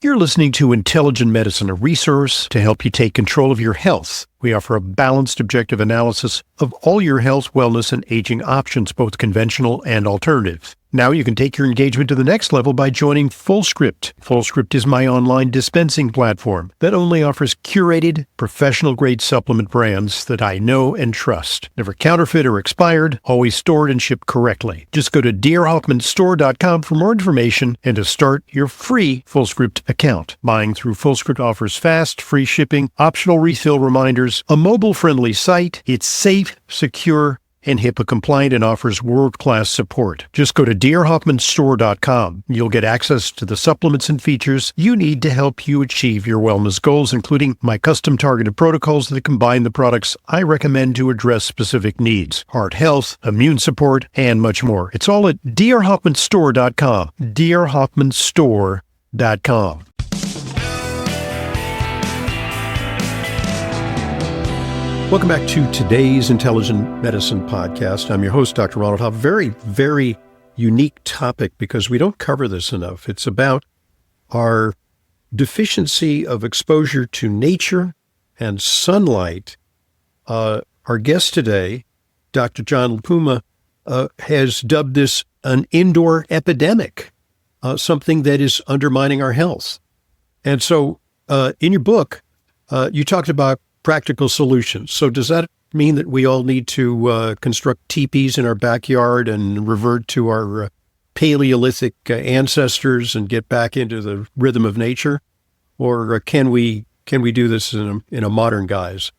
You're listening to Intelligent Medicine, a resource to help you take control of your health. We offer a balanced, objective analysis of all your health, wellness, and aging options, both conventional and alternative. Now you can take your engagement to the next level by joining FullScript. FullScript is my online dispensing platform that only offers curated, professional-grade supplement brands that I know and trust. Never counterfeit or expired, always stored and shipped correctly. Just go to drhoffmanstore.com for more information and to start your free FullScript account. Buying through FullScript offers fast, free shipping, optional refill reminders, a mobile-friendly site. It's safe, secure, and HIPAA compliant and offers world-class support. Just go to drhoffmanstore.com. You'll get access to the supplements and features you need to help you achieve your wellness goals, including my custom targeted protocols that combine the products I recommend to address specific needs, heart health, immune support, and much more. It's all at drhoffmanstore.com. drhoffmanstore.com. Welcome back to today's Intelligent Medicine podcast. I'm your host, Dr. Ronald Hoff. Very, very unique topic because we don't cover this enough. It's about our deficiency of exposure to nature and sunlight. Our guest today, Dr. John LaPuma, has dubbed this an indoor epidemic, something that is undermining our health. And so in your book, you talked about practical solutions. So does that mean that we all need to construct teepees in our backyard and revert to our Paleolithic ancestors and get back into the rhythm of nature? Or can we do this in a modern guise?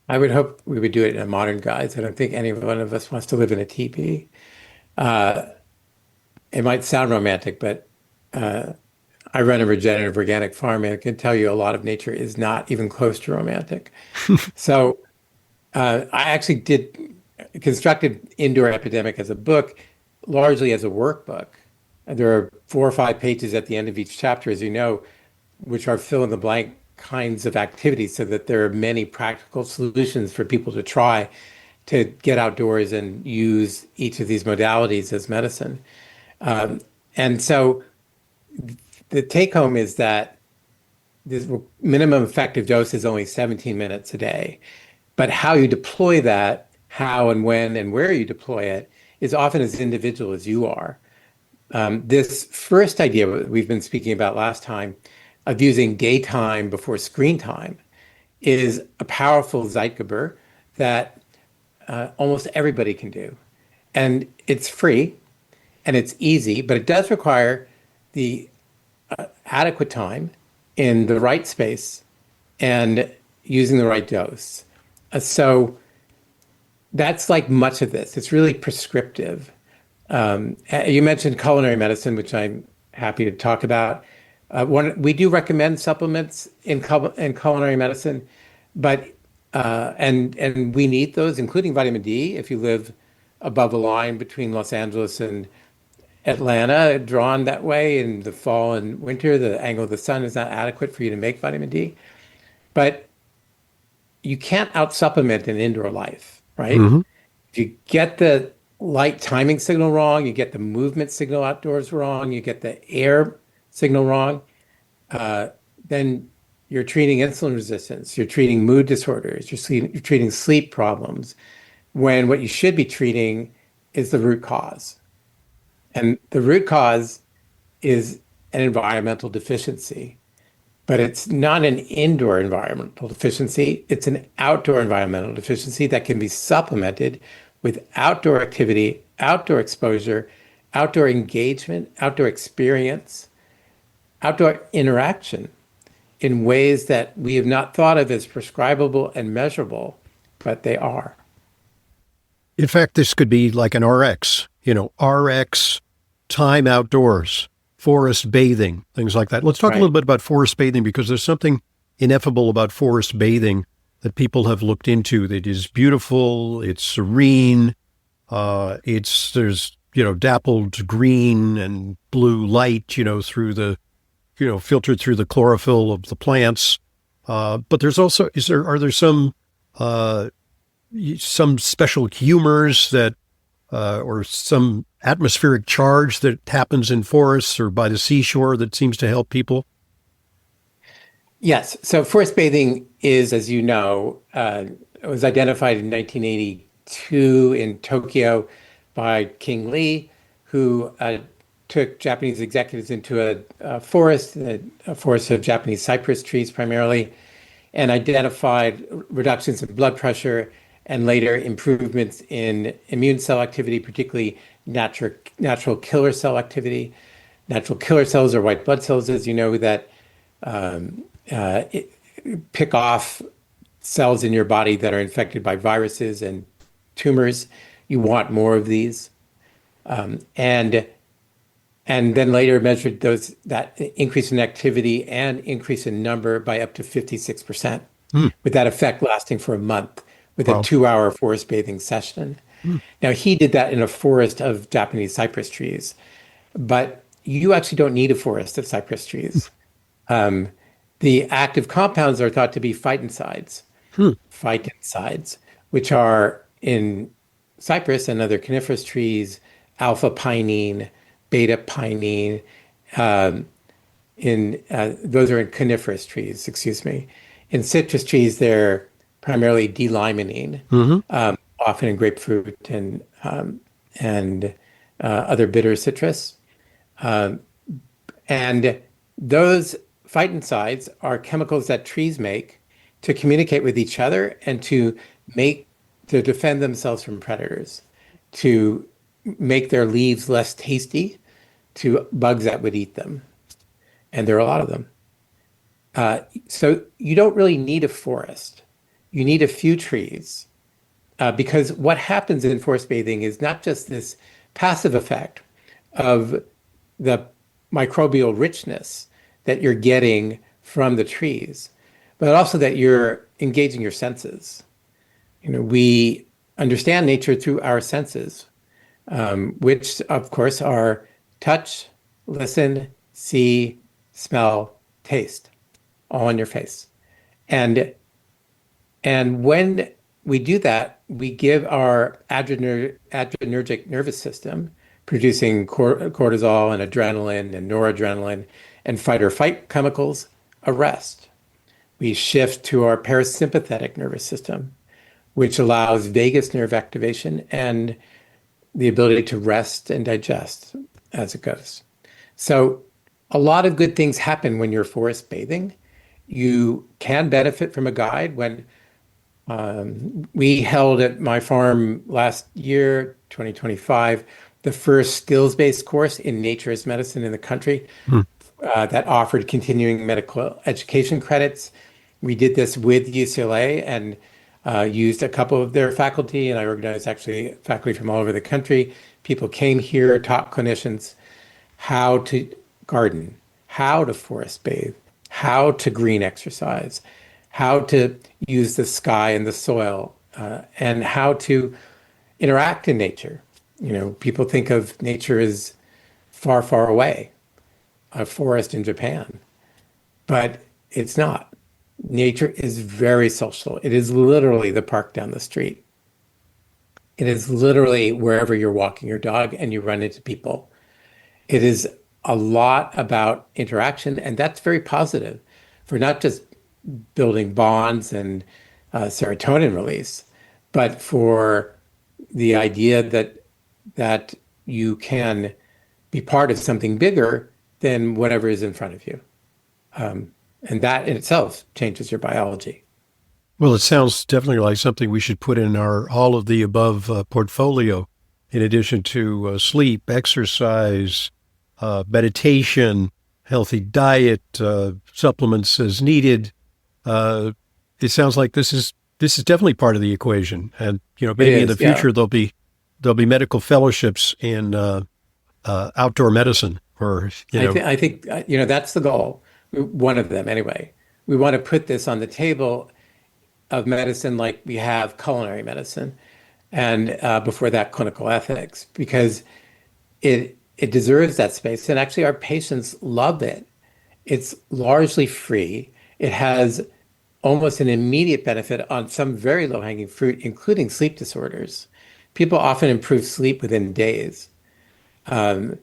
I would hope we would do it in a modern guise. I don't think any one of us wants to live in a teepee. It might sound romantic, but I run a regenerative organic farm, and I can tell you a lot of nature is not even close to romantic. So I actually constructed Indoor Epidemic as a book, largely as a workbook. There are 4 or 5 pages at the end of each chapter, as you know, which are fill-in-the-blank kinds of activities, so that there are many practical solutions for people to try to get outdoors and use each of these modalities as medicine. And so the take home is that this minimum effective dose is only 17 minutes a day. But how you deploy that, how and when and where you deploy it, is often as individual as you are. This first idea we've been speaking about last time of using daytime before screen time is a powerful Zeitgeber that almost everybody can do. And it's free and it's easy, but it does require the adequate time in the right space and using the right dose. So that's like much of this. It's really prescriptive. You mentioned culinary medicine, which I'm happy to talk about. We do recommend supplements in culinary medicine, but and we need those, including vitamin D, if you live above the line between Los Angeles and Atlanta, drawn that way in the fall and winter. The angle of the sun is not adequate for you to make vitamin D. But you can't out-supplement an indoor life, right? Mm-hmm. If you get the light timing signal wrong, you get the movement signal outdoors wrong, you get the air signal wrong, then you're treating insulin resistance, you're treating mood disorders, you're treating sleep problems, when what you should be treating is the root cause. And the root cause is an environmental deficiency, but it's not an indoor environmental deficiency. It's an outdoor environmental deficiency that can be supplemented with outdoor activity, outdoor exposure, outdoor engagement, outdoor experience, outdoor interaction in ways that we have not thought of as prescribable and measurable, but they are. In fact, this could be like an RX, RX, time outdoors, forest bathing, things like that. Let's talk a little bit about forest bathing, because there's something ineffable about forest bathing that people have looked into. That is beautiful, it's serene, there's dappled green and blue light, through the, filtered through the chlorophyll of the plants. But there's also, are there some special humors that, or some atmospheric charge that happens in forests or by the seashore that seems to help people? Yes. So forest bathing is, as you know, it was identified in 1982 in Tokyo by King Lee, who took Japanese executives into a forest of Japanese cypress trees primarily, and identified reductions in blood pressure and later improvements in immune cell activity, particularly natural killer cell activity. Natural killer cells are white blood cells, as you know, that um, uh, it, pick off cells in your body that are infected by viruses and tumors. You want more of these, and then later measured that increase in activity and increase in number by up to 56%, Hmm. with that effect lasting for a month with a Wow. 2-hour forest bathing session. Hmm. Now he did that in a forest of Japanese cypress trees, but you actually don't need a forest of cypress trees. Um, the active compounds are thought to be Hmm. phytoncides, which are in cypress and other coniferous trees, alpha pinene, beta pinene. Um, in Those are in coniferous trees, excuse me. In citrus trees, they're primarily D-limonene, Hmm. often in grapefruit and other bitter citrus. And those phytoncides are chemicals that trees make to communicate with each other and make to defend themselves from predators, to make their leaves less tasty to bugs that would eat them. And there are a lot of them. So you don't really need a forest. You need a few trees because what happens in forest bathing is not just this passive effect of the microbial richness that you're getting from the trees, but also that you're engaging your senses. We understand nature through our senses, which of course are touch, listen, see, smell, taste, all in your face. And when we do that, we give our adrenergic nervous system, producing cortisol and adrenaline and noradrenaline and fight or flight chemicals, a rest. We shift to our parasympathetic nervous system, which allows vagus nerve activation and the ability to rest and digest as it goes. So, a lot of good things happen when you're forest bathing. You can benefit from a guide. When we held at my farm last year, 2025, the first skills-based course in nature's medicine in the country Hmm. that offered continuing medical education credits. We did this with UCLA and used a couple of their faculty, and I organized actually faculty from all over the country. People came here, taught clinicians how to garden, how to forest bathe, how to green exercise, how to use the sky and the soil, and how to interact in nature. People think of nature as far, far away, a forest in Japan, but it's not. Nature is very social. It is literally the park down the street. It is literally wherever you're walking your dog and you run into people. It is a lot about interaction, and that's very positive for not just building bonds and serotonin release, but for the idea that you can be part of something bigger than whatever is in front of you. And that in itself changes your biology. Well, it sounds definitely like something we should put in our all of the above portfolio, in addition to sleep, exercise, meditation, healthy diet, supplements as needed. Uh, it sounds like this is definitely part of the equation, and It maybe in the is, yeah. future there'll be medical fellowships in outdoor medicine, or I think that's the goal. One of them, anyway. We want to put this on the table of medicine like we have culinary medicine, and before that, clinical ethics, because it deserves that space. And actually, our patients love it. It's largely free. It has almost an immediate benefit on some very low-hanging fruit, including sleep disorders. People often improve sleep within days, and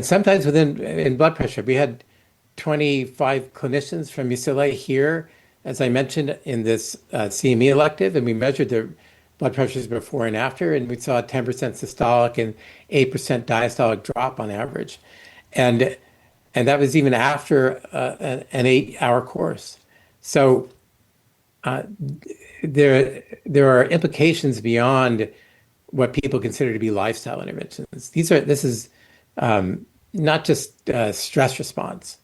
sometimes within in blood pressure. We had 25 clinicians from UCLA here, as I mentioned, in this CME elective, and we measured their blood pressures before and after, and we saw a 10% systolic and 8% diastolic drop on average. And that was even after an 8-hour course. So there are implications beyond what people consider to be lifestyle interventions. This is not just stress response.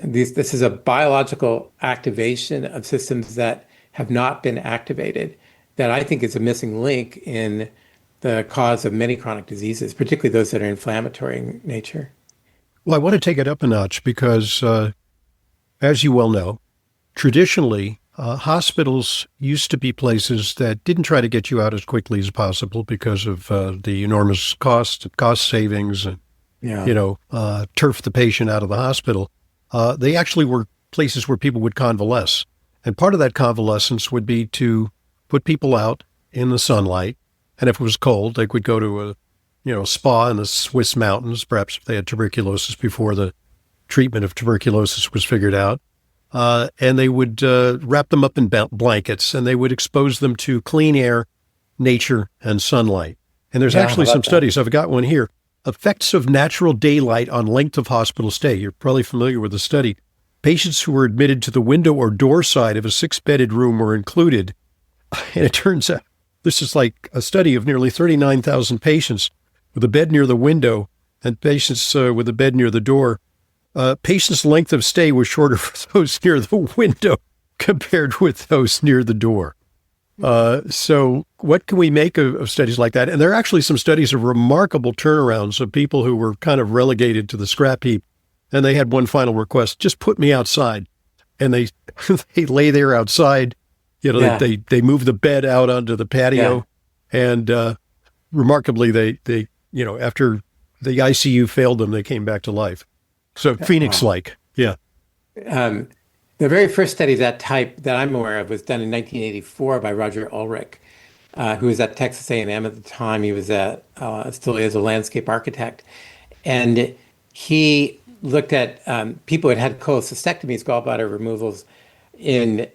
This is a biological activation of systems that have not been activated that I think is a missing link in the cause of many chronic diseases, particularly those that are inflammatory in nature. Well, I want to take it up a notch because, as you well know, traditionally, hospitals used to be places that didn't try to get you out as quickly as possible because of the enormous cost savings and, turf the patient out of the hospital. They actually were places where people would convalesce. And part of that convalescence would be to put people out in the sunlight. And if it was cold, they would go to a spa in the Swiss mountains, perhaps if they had tuberculosis before the treatment of tuberculosis was figured out. And they would wrap them up in blankets, and they would expose them to clean air, nature, and sunlight. And there's actually some studies. I've got one here. Effects of natural daylight on length of hospital stay. You're probably familiar with the study. Patients who were admitted to the window or door side of a 6-bedded room were included. And it turns out this is like a study of nearly 39,000 patients with a bed near the window and patients with a bed near the door. Patients' length of stay was shorter for those near the window compared with those near the door. So what can we make of studies like that? And there are actually some studies of remarkable turnarounds of people who were kind of relegated to the scrap heap. And they had one final request: just put me outside. And they lay there outside. They move the bed out onto the patio. Yeah. And remarkably, they after the ICU failed them, they came back to life. So Phoenix-like, yeah. The very first study of that type that I'm aware of was done in 1984 by Roger Ulrich, who was at Texas A&M at the time. He was still is a landscape architect. And he looked at people who had cholecystectomies, gallbladder removals in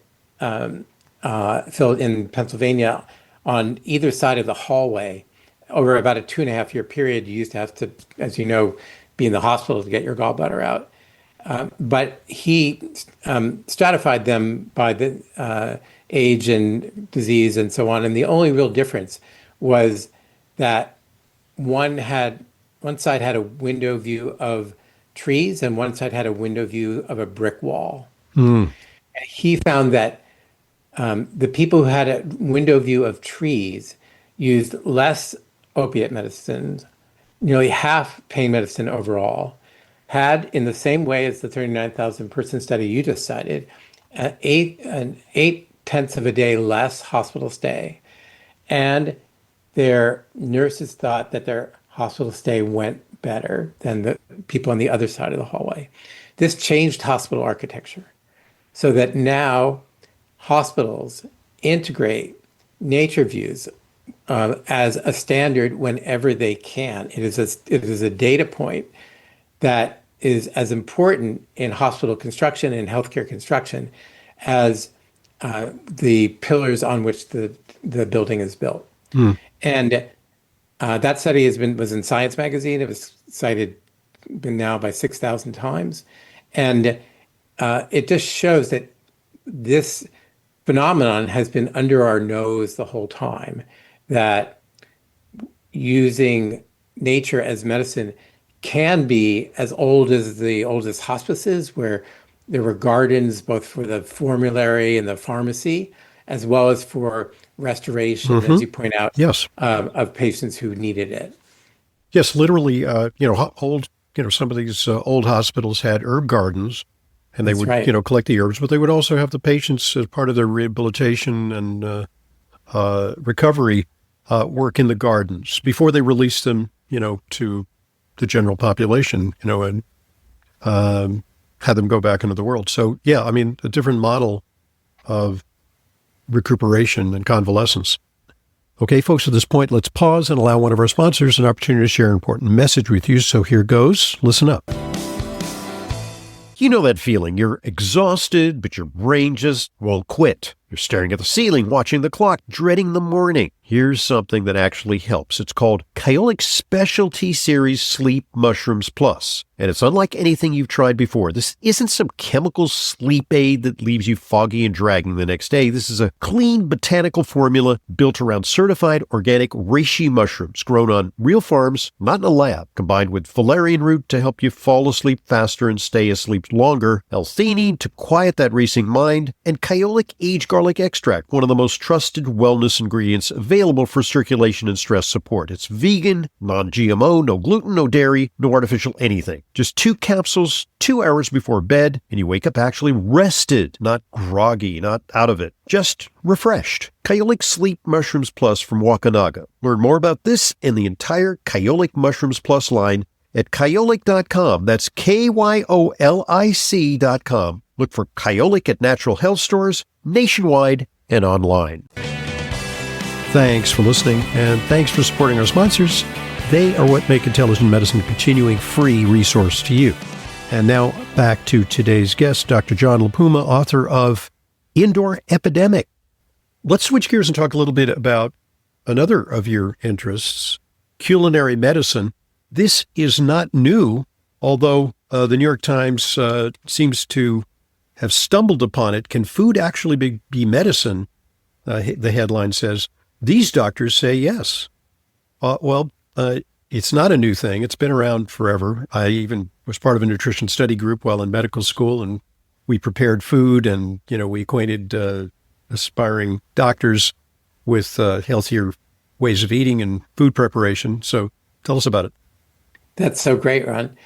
Pennsylvania on either side of the hallway over about a 2.5-year period. You used to have to, as you know, be in the hospital to get your gallbladder out. But he stratified them by the age and disease and so on. And the only real difference was that one side had a window view of trees and one side had a window view of a brick wall. And he found that the people who had a window view of trees used less opiate medicines, nearly half pain medicine overall, had, in the same way as the 39,000 person study you just cited, an 8/10 of a day less hospital stay. And their nurses thought that their hospital stay went better than the people on the other side of the hallway. This changed hospital architecture so that now hospitals integrate nature views as a standard whenever they can. It is a data point that is as important in hospital construction and healthcare construction as the pillars on which the building is built. And that study was in Science magazine. It was cited now by 6,000 times. And it just shows that this phenomenon has been under our nose the whole time, that using nature as medicine can be as old as the oldest hospices, where there were gardens both for the formulary and the pharmacy, as well as for restoration, as you point out, yes, of patients who needed it. Yes, literally, some of these old hospitals had herb gardens, and they would, collect the herbs, but they would also have the patients as part of their rehabilitation and recovery work in the gardens before they released them, to the general population, and had them go back into the world. So, yeah, I mean, a different model of recuperation and convalescence. Okay, folks, at this point, let's pause and allow one of our sponsors an opportunity to share an important message with you. So here goes. Listen up. You know that feeling. You're exhausted, but your brain just won't quit. You're staring at the ceiling, watching the clock, dreading the morning. Here's something that actually helps. It's called Kyolic Specialty Series Sleep Mushrooms Plus. And it's unlike anything you've tried before. This isn't some chemical sleep aid that leaves you foggy and dragging the next day. This is a clean botanical formula built around certified organic reishi mushrooms grown on real farms, not in a lab, combined with valerian root to help you fall asleep faster and stay asleep longer, L-theanine to quiet that racing mind, and Kyolic Age Garlic Extract, one of the most trusted wellness ingredients available for circulation and stress support. It's vegan, non-GMO, no gluten, no dairy, no artificial anything. Just 2 capsules, 2 hours before bed, and you wake up actually rested, not groggy, not out of it, just refreshed. Kyolic Sleep Mushrooms Plus from Wakanaga. Learn more about this and the entire Kyolic Mushrooms Plus line at kyolic.com. That's KYOLIC.com. Look for Kyolic at natural health stores nationwide and online. Thanks for listening, and thanks for supporting our sponsors. They are what make Intelligent Medicine a continuing free resource to you. And now back to today's guest, Dr. John LaPuma, author of Indoor Epidemic. Let's switch gears and talk a little bit about another of your interests, culinary medicine. This is not new, although the New York Times seems to have stumbled upon it. Can food actually be medicine? The headline says, these doctors say yes. It's not a new thing. It's been around forever. I even was part of a nutrition study group while in medical school, and we prepared food and, we acquainted aspiring doctors with healthier ways of eating and food preparation. So tell us about it. That's so great, Ron.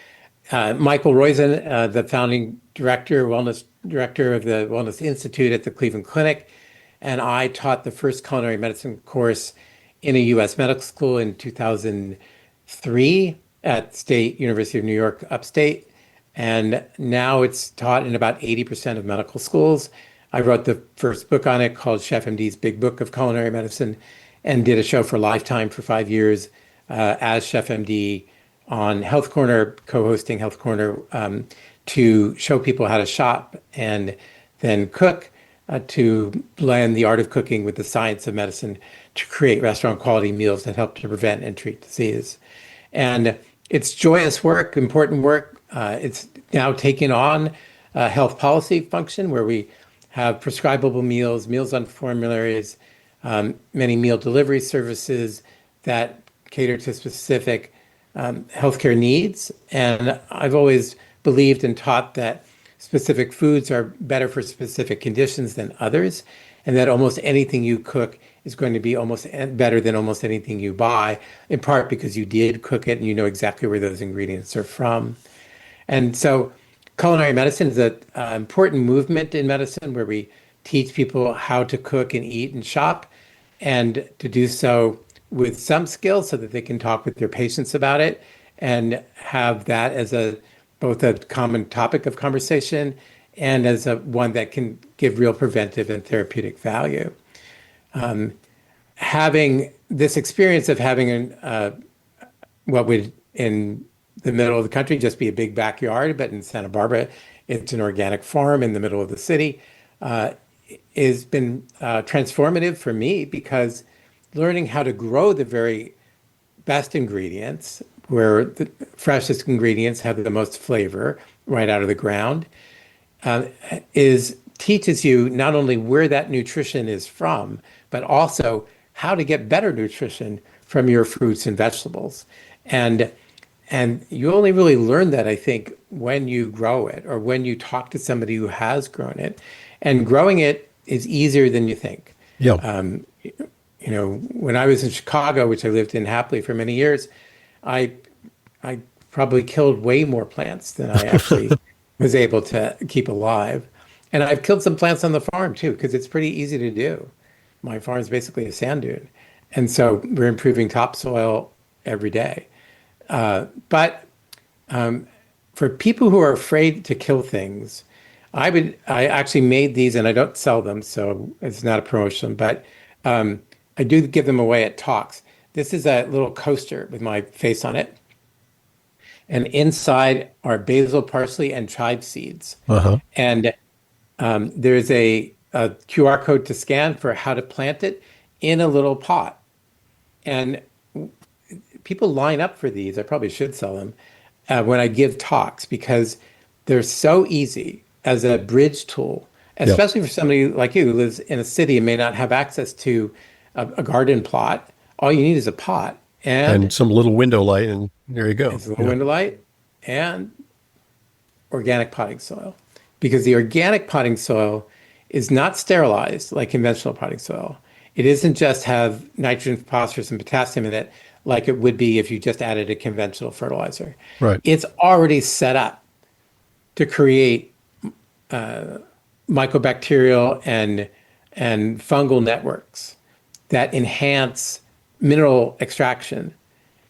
Michael Roizen, the founding wellness director of the Wellness Institute at the Cleveland Clinic, and I taught the first culinary medicine course in a U.S. medical school in 2003 at State University of New York, upstate. And now it's taught in about 80% of medical schools. I wrote the first book on it called Chef MD's Big Book of Culinary Medicine, and did a show for Lifetime for 5 years as Chef MD on Health Corner, co-hosting Health Corner, to show people how to shop and then cook, to blend the art of cooking with the science of medicine to create restaurant quality meals that help to prevent and treat disease. And it's joyous work, important work. It's now taken on a health policy function where we have prescribable meals on formularies, many meal delivery services that cater to specific healthcare needs. And I've always believed and taught that specific foods are better for specific conditions than others, and that almost anything you cook is going to be almost better than almost anything you buy, in part because you did cook it and you know exactly where those ingredients are from. And so culinary medicine is an important movement in medicine where we teach people how to cook and eat and shop, and to do so with some skill so that they can talk with their patients about it and have that as both a common topic of conversation and as one that can give real preventive and therapeutic value. Having this experience of having what would in the middle of the country just be a big backyard, but in Santa Barbara, it's an organic farm in the middle of the city, has been transformative for me, because learning how to grow the very best ingredients, where the freshest ingredients have the most flavor right out of the ground, teaches you not only where that nutrition is from, but also how to get better nutrition from your fruits and vegetables. And you only really learn that, I think, when you grow it or when you talk to somebody who has grown it. And growing it is easier than you think. Yeah. When I was in Chicago, which I lived in happily for many years, I probably killed way more plants than I actually was able to keep alive. And I've killed some plants on the farm too, because it's pretty easy to do. My farm is basically a sand dune. And so we're improving topsoil every day. But for people who are afraid to kill things, I actually made these, and I don't sell them, so it's not a promotion, but I do give them away at talks. This is a little coaster with my face on it. and inside are basil, parsley, and chive seeds. Uh-huh. And there's a QR code to scan for how to plant it in a little pot. And people line up for these. I probably should sell them when I give talks because they're so easy as a bridge tool, Yeah. especially for somebody like you who lives in a city and may not have access to a garden plot. All you need is a pot And and some little window light, and there you go. it's a little Yeah. window light and organic potting soil. Because the organic potting soil is not sterilized like conventional potting soil. It isn't just have nitrogen, phosphorus, and potassium in it like it would be if you just added a conventional fertilizer. Right. It's already set up to create mycobacterial and fungal networks that enhance mineral extraction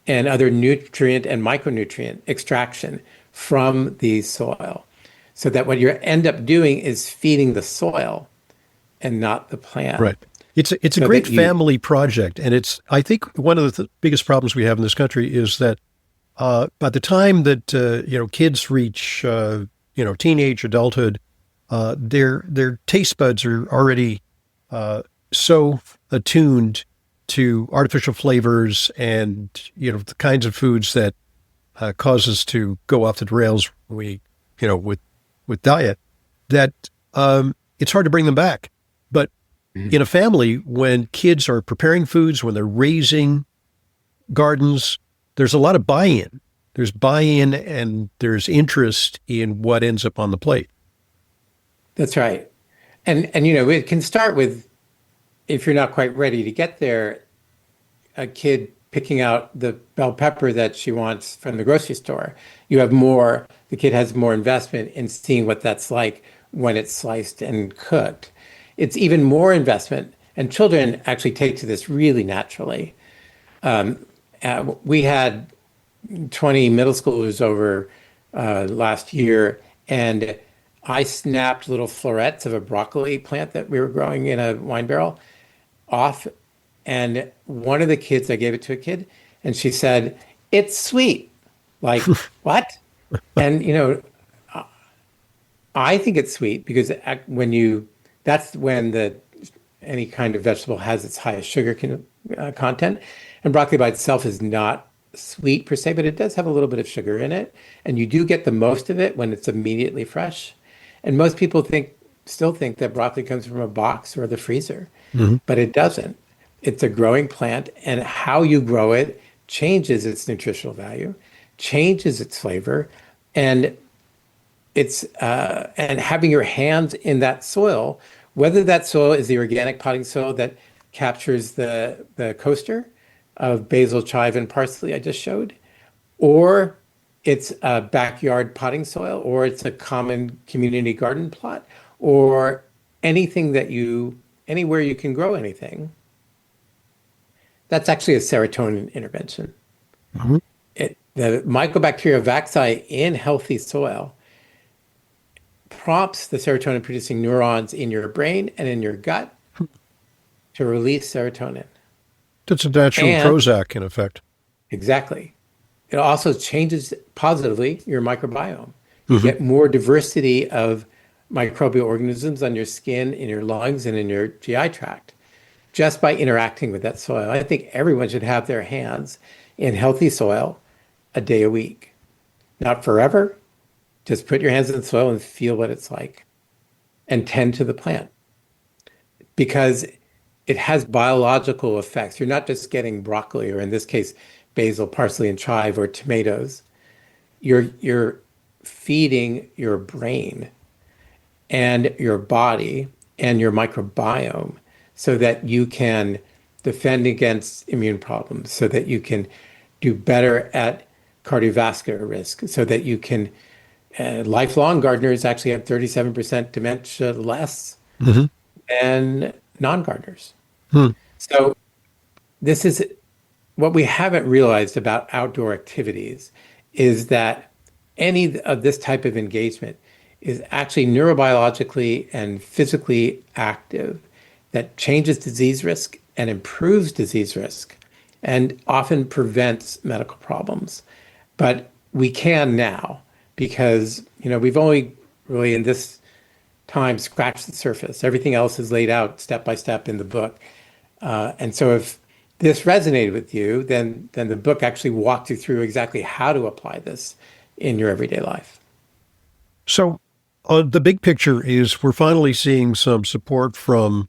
and other nutrient and micronutrient extraction from the soil. So that what you end up doing is feeding the soil and not the plant. Right. It's a So great that you, family project, and it's I think one of the biggest problems we have in this country is that by the time that kids reach teenage adulthood, their taste buds are already so attuned to artificial flavors and the kinds of foods that cause us to go off the rails with diet that it's hard to bring them back. But in a family, when kids are preparing foods, when they're raising gardens, there's a lot of buy-in. There's buy-in and there's interest in what ends up on the plate. that's right. And it can start with, if you're not quite ready to get there, a kid picking out the bell pepper that she wants from the grocery store. The kid has more investment in seeing what that's like when it's sliced and cooked. It's even more investment, and children actually take to this really naturally. We had 20 middle schoolers over last year, and I snapped little florets of a broccoli plant that we were growing in a wine barrel off. And one of the kids, I gave it to a kid, and she said, "It's sweet." Like, what? And, I think it's sweet because that's when any kind of vegetable has its highest sugar content. And broccoli by itself is not sweet per se, but it does have a little bit of sugar in it. And you do get the most of it when it's immediately fresh. And most people still think that broccoli comes from a box or the freezer, but it doesn't. It's a growing plant, and how you grow it changes its nutritional value, changes its flavor, and and having your hands in that soil, whether that soil is the organic potting soil that captures the coaster of basil, chive, and parsley I just showed, or it's a backyard potting soil, or it's a common community garden plot, or anywhere you can grow anything. That's actually a serotonin intervention. The Mycobacteria vacci in healthy soil prompts the serotonin producing neurons in your brain and in your gut to release serotonin. It's a natural And Prozac, in effect. exactly, it also changes positively your microbiome. You get more diversity of microbial organisms on your skin, in your lungs, and in your GI tract just by interacting with that soil. I think everyone should have their hands in healthy soil a day a week. Not forever. Just put your hands in the soil and feel what it's like and tend to the plant because it has biological effects. You're not just getting broccoli, or in this case, basil, parsley, and chive, or tomatoes. You're feeding your brain and your body and your microbiome so that you can defend against immune problems, so that you can do better at cardiovascular risk, so that you can, lifelong gardeners actually have 37% dementia less than non-gardeners. So this is what we haven't realized about outdoor activities is that any of this type of engagement is actually neurobiologically and physically active that changes disease risk and improves disease risk and often prevents medical problems. But we can now because, we've only really in this time scratched the surface. Everything else is laid out step by step in the book. And so if this resonated with you, then the book actually walked you through exactly how to apply this in your everyday life. So the big picture is we're finally seeing some support from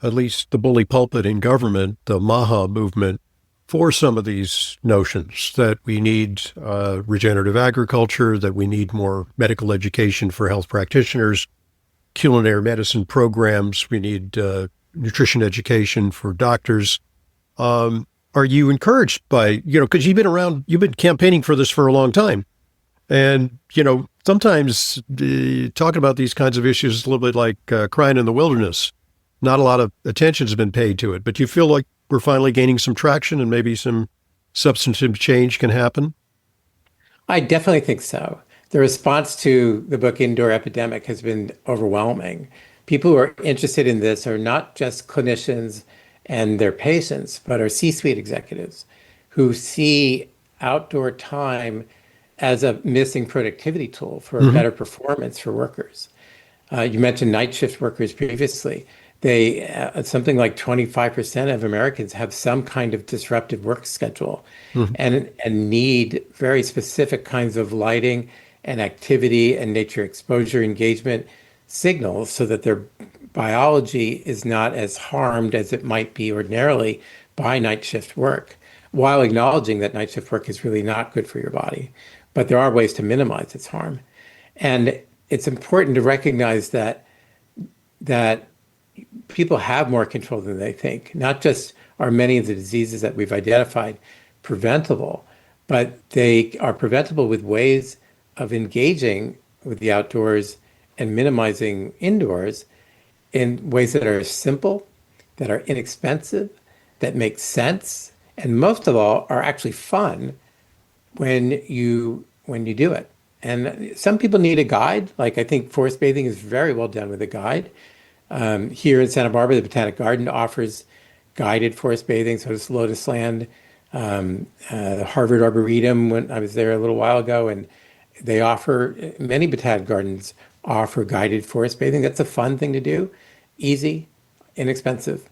at least the bully pulpit in government, the MAHA movement, for some of these notions that we need regenerative agriculture, that we need more medical education for health practitioners, culinary medicine programs, we need nutrition education for doctors. Are you encouraged by, because you've been campaigning for this for a long time. And, sometimes talking about these kinds of issues is a little bit like crying in the wilderness. Not a lot of attention has been paid to it, but you feel like we're finally gaining some traction and maybe some substantive change can happen? I definitely think so. The response to the book Indoor Epidemic has been overwhelming. People who are interested in this are not just clinicians and their patients, but are C-suite executives who see outdoor time as a missing productivity tool for better performance for workers. You mentioned night shift workers previously. Something like 25% of Americans have some kind of disruptive work schedule and need very specific kinds of lighting and activity and nature exposure engagement signals so that their biology is not as harmed as it might be ordinarily by night shift work, while acknowledging that night shift work is really not good for your body. But there are ways to minimize its harm. And it's important to recognize that people have more control than they think. Not just are many of the diseases that we've identified preventable, but they are preventable with ways of engaging with the outdoors and minimizing indoors in ways that are simple, that are inexpensive, that make sense, and most of all are actually fun when you do it. And some people need a guide. Like I think forest bathing is very well done with a guide. Here in Santa Barbara, the Botanic Garden offers guided forest bathing. So does Lotus Land, the Harvard Arboretum, when I was there a little while ago, and many botanic gardens offer guided forest bathing. That's a fun thing to do, easy, inexpensive.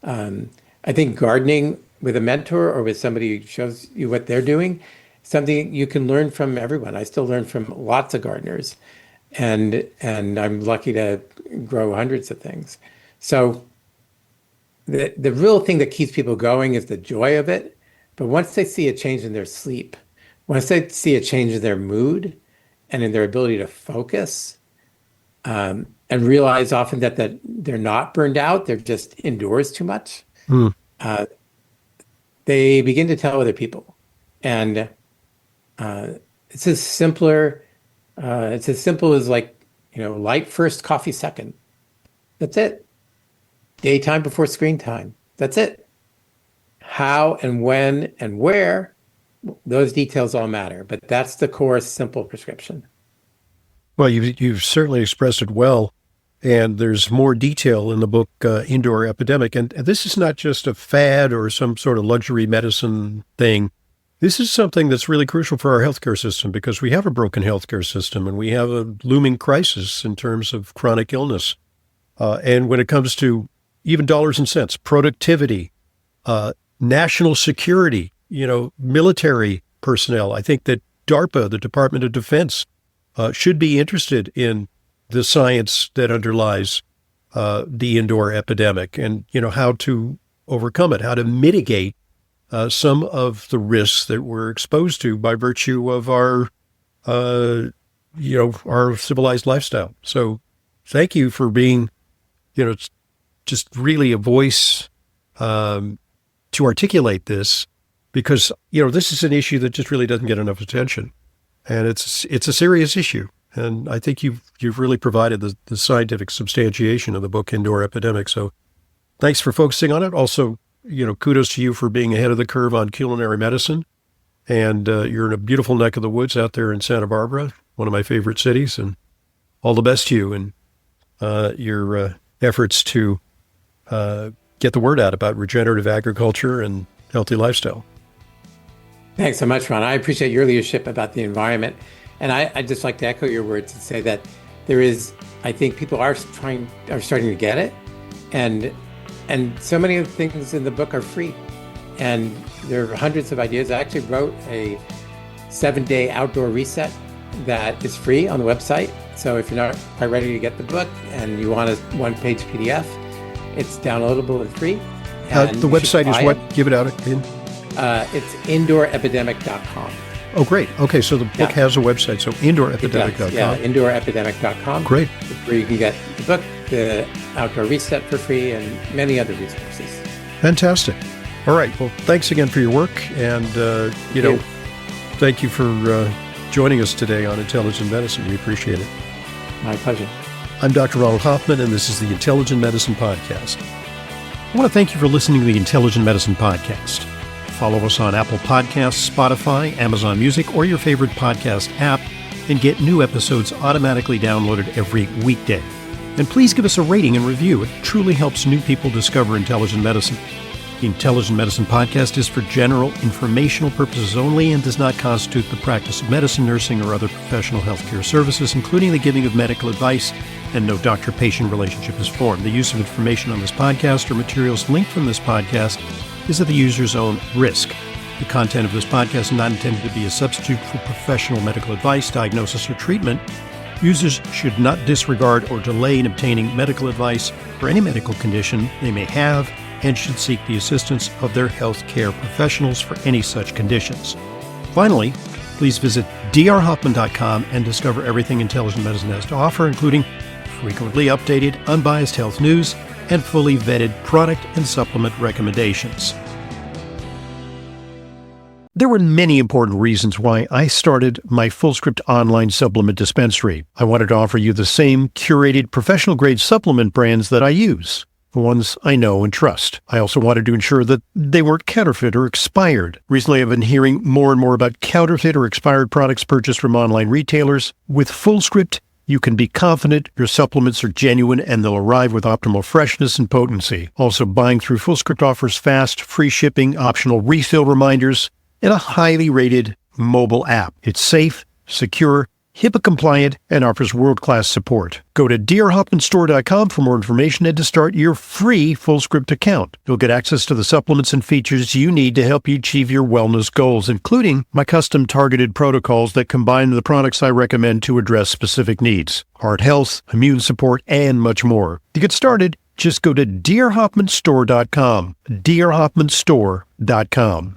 I think gardening with a mentor or with somebody who shows you what they're doing, something you can learn from everyone. I still learn from lots of gardeners, and I'm lucky to grow hundreds of things. So the real thing that keeps people going is the joy of it. But once they see a change in their sleep, once they see a change in their mood and in their ability to focus, and realize often that they're not burned out, they're just indoors too much, they begin to tell other people. And it's as simple as light first, coffee second. That's it. Daytime before screen time. That's it. How and when and where, those details all matter, but that's the core simple prescription. Well, you've certainly expressed it well, and there's more detail in the book Indoor Epidemic. And this is not just a fad or some sort of luxury medicine thing. This is something that's really crucial for our healthcare system because we have a broken healthcare system and we have a looming crisis in terms of chronic illness. And when it comes to even dollars and cents, productivity, national security, military personnel, I think that DARPA, the Department of Defense, should be interested in the science that underlies the indoor epidemic and, how to overcome it, how to mitigate some of the risks that we're exposed to by virtue of our civilized lifestyle. So thank you for being, just really a voice to articulate this because, this is an issue that just really doesn't get enough attention. And it's a serious issue. And I think you've really provided the scientific substantiation of the book Indoor Epidemic. So thanks for focusing on it. Also, kudos to you for being ahead of the curve on culinary medicine. And you're in a beautiful neck of the woods out there in Santa Barbara, one of my favorite cities. And all the best to you and your efforts to get the word out about regenerative agriculture and healthy lifestyle. Thanks so much, Ron. I appreciate your leadership about the environment. And I'd just like to echo your words and say that there is, I think people are starting to get it. And so many of the things in the book are free. And there are hundreds of ideas. I actually wrote a 7-day outdoor reset that is free on the website. So if you're not quite ready to get the book and you want a one-page PDF, it's downloadable and free. And the website is what? Give it out again. It's indoorepidemic.com. Oh, great. Okay, so the book has a website, so indoorepidemic.com. Yeah, indoorepidemic.com. Great. Where you can get the book, the outdoor reset for free, and many other resources. Fantastic. All right. Well, thanks again for your work. And, thank you for joining us today on Intelligent Medicine. We appreciate it. My pleasure. I'm Dr. Ronald Hoffman, and this is the Intelligent Medicine Podcast. I want to thank you for listening to the Intelligent Medicine Podcast. Follow us on Apple Podcasts, Spotify, Amazon Music, or your favorite podcast app, and get new episodes automatically downloaded every weekday. And please give us a rating and review. It truly helps new people discover intelligent medicine. The Intelligent Medicine Podcast is for general informational purposes only and does not constitute the practice of medicine, nursing, or other professional healthcare services, including the giving of medical advice, and no doctor-patient relationship is formed. The use of information on this podcast or materials linked from this podcast is at the user's own risk. The content of this podcast is not intended to be a substitute for professional medical advice, diagnosis, or treatment. Users should not disregard or delay in obtaining medical advice for any medical condition they may have and should seek the assistance of their healthcare professionals for any such conditions. Finally, please visit drhoffman.com and discover everything Intelligent Medicine has to offer, including frequently updated, unbiased health news and fully vetted product and supplement recommendations. There were many important reasons why I started my Fullscript online supplement dispensary. I wanted to offer you the same curated professional-grade supplement brands that I use, the ones I know and trust. I also wanted to ensure that they weren't counterfeit or expired. Recently, I've been hearing more and more about counterfeit or expired products purchased from online retailers. With Fullscript, you can be confident your supplements are genuine and they'll arrive with optimal freshness and potency. Also, buying through Fullscript offers fast, free shipping, optional refill reminders, and a highly rated mobile app. It's safe, secure, HIPAA compliant, and offers world-class support. Go to drhoffmanstore.com for more information and to start your free Fullscript account. You'll get access to the supplements and features you need to help you achieve your wellness goals, including my custom targeted protocols that combine the products I recommend to address specific needs, heart health, immune support, and much more. To get started, just go to drhoffmanstore.com, drhoffmanstore.com.